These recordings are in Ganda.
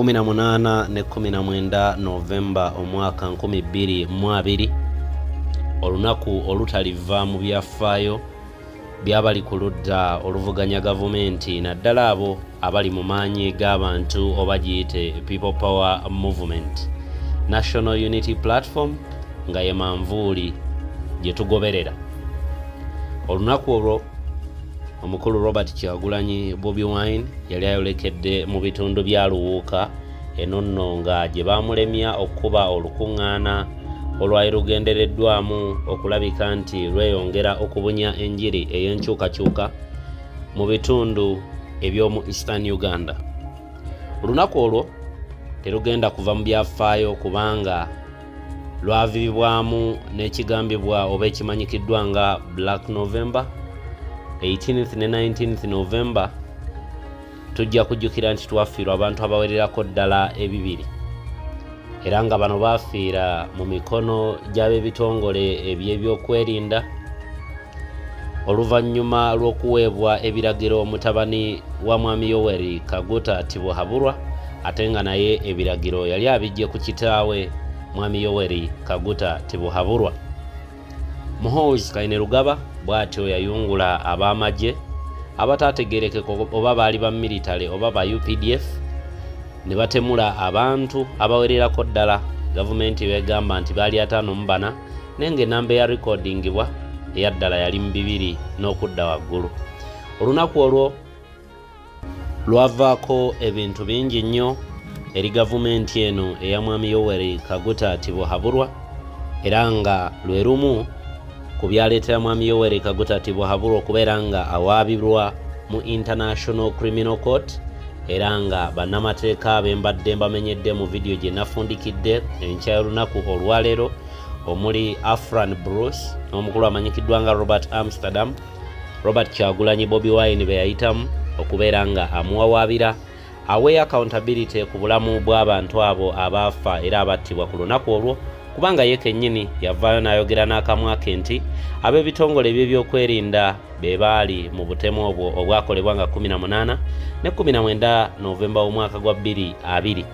18 ne 19 Novemba omwaka 2022 olunaku olutaliva mu byafaayo byabali ku ludda oluvuganya gavumenti naddala abo abali mu maanyi g'abantu oba giyite People Power Movement National Unity Platform nga ye manvuuli gye tugoberera. Olunaku olwo omukulu Robert Kyagulanyi Bobi Wine yali ayolekedde mu bitundu bya Luwuuka enonno nga gye baamulemya okuba olukuŋŋaana olwali lugendereddwamu okulabika nti lweyongera okubunya enjiri ey'enkyukakyuka mu bitundu eby'omu Eastern Uganda. Olunaku olwo terugenda kuva mu byafaayo kubanga lwavibwamu n'ekigambibwa oba ekimanyikiddwa nga Black November 18th ne 19th November. Tujja kujjukira nti twafiirwa abantu abawererako ddala ebibiri era nga bano baafiira mu mikono gy'ab'ebitongole eby'ebyokwerinda oluvannyuma lw'okuweebwa ebiragiro mutabani wa Mwami Yoweri Kaguta Tibuhaburwa ate nga naye ebiragiro yali abijje ku kitaawe Mwami Yoweri Kaguta Tibuhaburwa. Muhoozi Kainerugaba bw'atyo yayungula ab'amagye abataategeerekeka oba baali ba military oba ba UPDF ne batemula abantu abawererako ddala. Gavumenti begamba nti baali 54 nenge enamba ya recordingibwa eyaddala yali mu 200 n'okudda waggulu. Olunaku olwo lwavaako ebintu bingi nnyo eri gavumenti eno eya Mwami Yoweri Kaguta Tibuhaburwa era nga lwe lumu ku byaleetera Mwami Yoweri Kaguta Tibuhaburwa okubeera nga awaabirwa mu International Criminal Court era nga bannamateeka bembadde mbamenyedde mu vidiyo gye nafundikidde enkya y'olunaku olwaleero omuli Afran Bruce n'omukulu amanyikiddwa nga Robert Amsterdam, Robert Kyagulanyi Bobi Wine be yayitamu okubeera nga amuwawaabira awe accountability ku bulamu bw'abantu abo abaafa era abattibwa ku lunaku olwo, kubanga ye kennyini yavaayo n'ayogera n'akamwa ke nti ab'ebitongole eby'ebyokwerinda be baali mu butemu obwo obwakolebwa nga 18 ne 19 Novemba omwaka gwa 2020.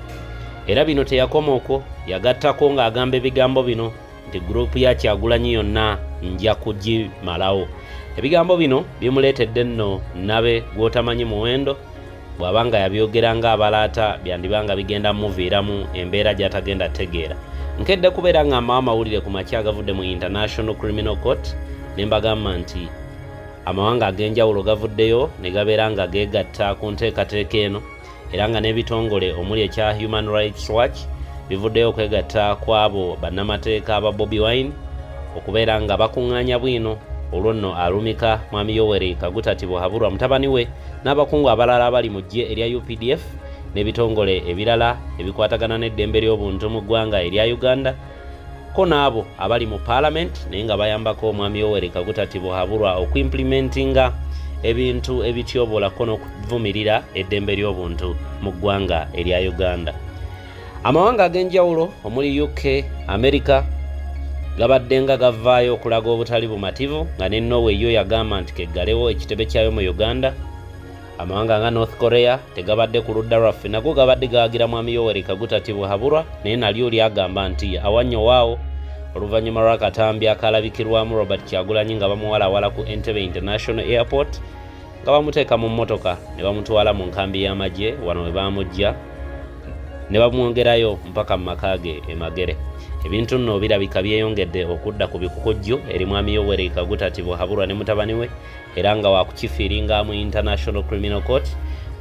Era bino teyakoma okwo, yagattako ng'agamba ebigambo bino nti gurupu ya Kyagulanyi yonna nja kugimalawo. Ebigambo bino bimuleetedde nno nabe gw'otamanyi muwendo bw'abanga yabyogera ng'abalaata byandibanga bigenda muviiramu embeera gy'atagenda tegeera. Nkedde kubeera nga mmawa amawulire ku makya agavudde mu International Criminal Court ne mbagamba nti amawanga ag'enjawulo gavuddeyo ne gabeera nga geegatta ku nteekateeka eno era nga n'ebitongole omuli ekya Human Rights Watch bivuddeyo okwegatta kw'abo bannamateeka aba Bobi Wine okubeera nga bakuŋŋaanya bwino olwo nno alumika Mwami Yoweri Kaguta Tibuhaburwa mutabani we n'abakungu abalala abali mu ggye erya UPDF n'ebitongole ebirala ebikwatagana n'eddembe ly'obuntu mu ggwanga erya Uganda ko n'abo abali mu Parliament naye nga bayambako Mwami Yoweri Kaguta Tibuhaburwa okuimplementinga ebintu ebityobolako n'okuvumirira eddembe ly'obuntu mu ggwanga erya Uganda. Amawanga ag'enjawulo omuli UK, America gabadde nga gavaayo okulaga obutali bumativu nga ne Norway yo yagamba nti keggalewo ekitebe kyayo mu Uganda. Amawanga nga North Korea tegabadde ku ludda lwaffe nago gabadde gawagira Mwami Yoweri Kaguta Tibuhaburwa naye nalyo lyagamba nti awanyowaawo oluvannyuma lw'akatambi akalabikirwamu Robert Kyagulanyi nga bamuwalawala ku Entebbe International Airport nga bamuteeka mu mmotoka ne bamutwala mu nkambi y'amagye wano we baamujja ne bamwongerayo mpaka mu maka ge e Magere. Ebintu nno birabika byeyongedde okudda ku bikukujju eri Mwami Yoweri Kaguta Tibuhaburwa ne mutabani we era nga wakukifiiringa mu International Criminal Court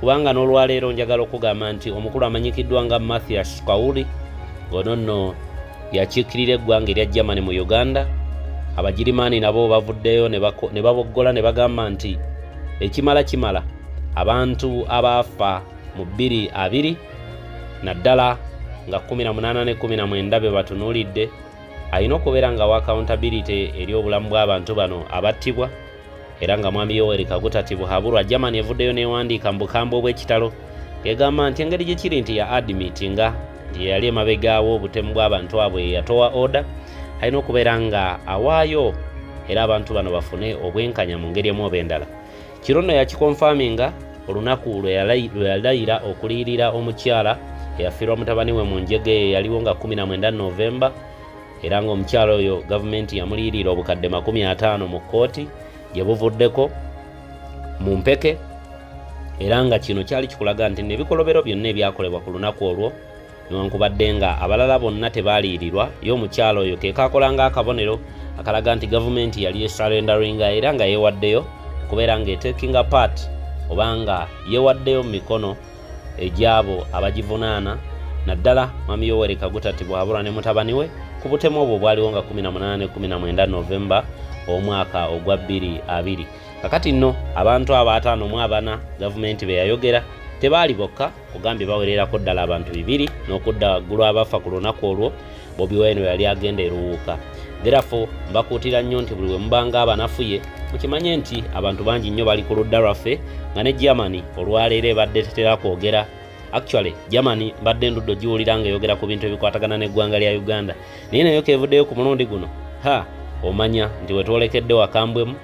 kubanga n'olwaleero njagala okugamba nti omukulu amanyikiddwa nga Mathias Kauli ono nno yakiikirira eggwanga erya Germany mu Uganda. Abagirimaani nabo bavuddeyo ne baboggola ne bagamba nti ekimala abantu abaafa mu 2020 naddala nga 18 ne 19 be batunuulidde alina okubeera nga wa accountability eri obulamu bw'abantu bano abattibwa era nga Mwami Yoweri Kaguta Tibuhaburwa Germany evuddeyo newandiika mu bukambwe bw'ekitalo egamba nti engeri gye kiri nti ya admitinga nti yali emabegaawo obutemu bw'abantu abo yatowa order alina okubeera nga awaayo era abantu bano bafune obwenkanya mu ngeri emu oba endala. Kiro nno yakikonfaminga olunaku lwe yalayira okuliyirira omukyala eyafiirwa mutabani we mu njege yaliwo nga 19 Novemba era ng'omukyalo oyo gavumenti yamuliyirira obukadde 50 mu kkooti gye buvuddeko mu mpeke era nga kino kyali kikulaga nti n'ebikolobero byonna ebyakolebwa ku lunaku olwo newankubadde nga abalala bonna tebaaliyirirwa ye omukyalo oyo ke kakolanga akabonero akalaga nti gavumenti yali esarendaringa era nga yeewaddeyo okubeera nga etakinga part oba nga yeewaddeyo mu mikono egyabo abagivunaana naddala Mwami Yoweri Kaguta Tibuhaburwa ne mutabani we ku butemu obwo bwaliwo nga 18-19 Novemba omwaka ogwa 2020. kakati nno abantu abo 54 gavumenti be yayogera tebaali bokka kugambye bawererako ddala abantu 2 n'okudda waggulu abafa ku lunaku olwo Bobi Wine yali agenda eruwuuka. Therefore mbakuutira nnyo nti buli we mubanga abanafuye mukimanye nti abantu bangi nnyo bali ku ludda lwaffe nga ne Germany olwaleero ebadde tetera kwogera. Actually Germany mbadde nduddo giwulira nga eyogera ku bintu ebikwatagana n'eggwanga lya Uganda naye nayo kevuddeyo ku mulundi guno omanya nti wetwolekedde wakambwemu.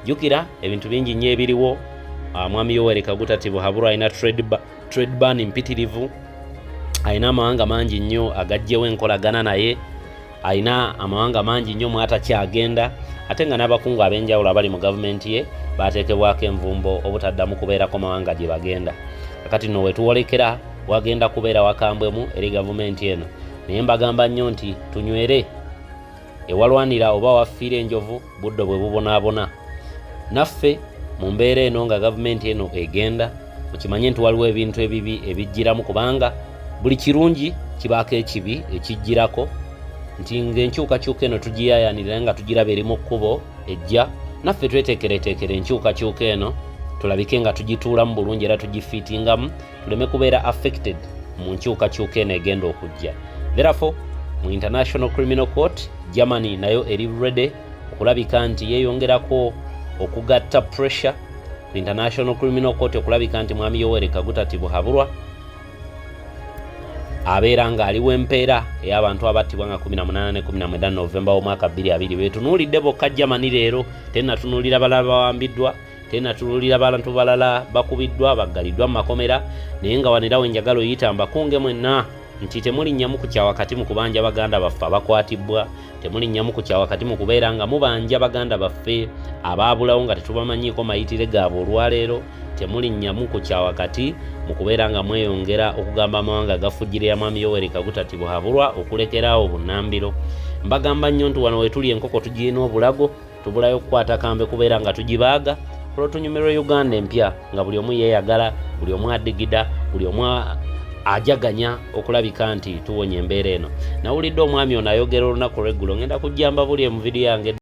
Jukira ebintu bingi nnyo ebiriwo. Mwami Yoweri Kaguta Tibuhaburwa alina trade ban mpitirivu, alina amawanga mangi nnyo agajjewo enkolagana naye, alina amawanga mangi nnyo mwatakyagenda ate nga n'abakungu ab'enjawulo abali mu gavumenti ye bateekebwako envumbo obutaddamu kubeerako mawanga gye bagenda. Kakati nno wetuwolekera wagenda kubeera wakambwemu eri gavumenti eno naye mbagamba nnyo nti tunywere ewalwanira oba wafiira enjovu buddo bwe bubonaabona. Naffe mu mbeera eno nga gavumenti eno egenda mukimanye nti waliwo ebintu ebibi ebijjiramu kubanga buli kirungi kibaako ekibi ekijjirako nti ng'enkyukakyuka eno tugiyayanirira nga tugiraba eri mu kkubo ejja naffe tweteekereteekere enkyukakyuka eno tulabike nga tugituulamu bulungi era tugifiitingamu tuleme kubeera affected mu nkyukakyuka eno egenda okujja. Therefore mu International Criminal Court Germany nayo eri ready okulabika nti yeeyongerako okugatta pressure ku International Criminal Court okulabika nti Mwami Yoweri Kaguta Tibuhaburwa abeera nga aliwo empeera ey'abantu abattibwa nga 18-19 Novemba omwaka 2020. Betunuulidde bokka Germany leero tennatunuulira balala bawambiddwa, tennatunuulira abantu balala bakubiddwa baggaliddwa mu makomera naye nga wanerawo enjagalo oyita mbakunge mwenna nti temulinnyamu ku kyawakati mu kubanja baganda baffe abakwatibbwa, temulinnyamu ku kyawakati mu kubeera nga mubanja baganda baffe abaabulawo nga tetubamanyiiko mayitire gaabwe olwaleero, temulinnyamu ku kyawakati mu kubeera nga mweyongera okugamba amawanga gafujjirira Mwami Yoweri Kaguta Tibuhaburwa okulekeraawo bunnambiro. Mbagamba nnyo nti wano wetuli enkoko tugirina obulago tubulayo okukwata kambe kubeera nga tugibaaga olw'otunyumirwa Uganda empya nga buli omu yeeyagala, buli omu adigida, buli omu ajaganya okulabika nti tuwonye embeera eno. Nawulidde omwami ono ayogera olunaku lw'eggulo ngenda kujjamba buli mu video yange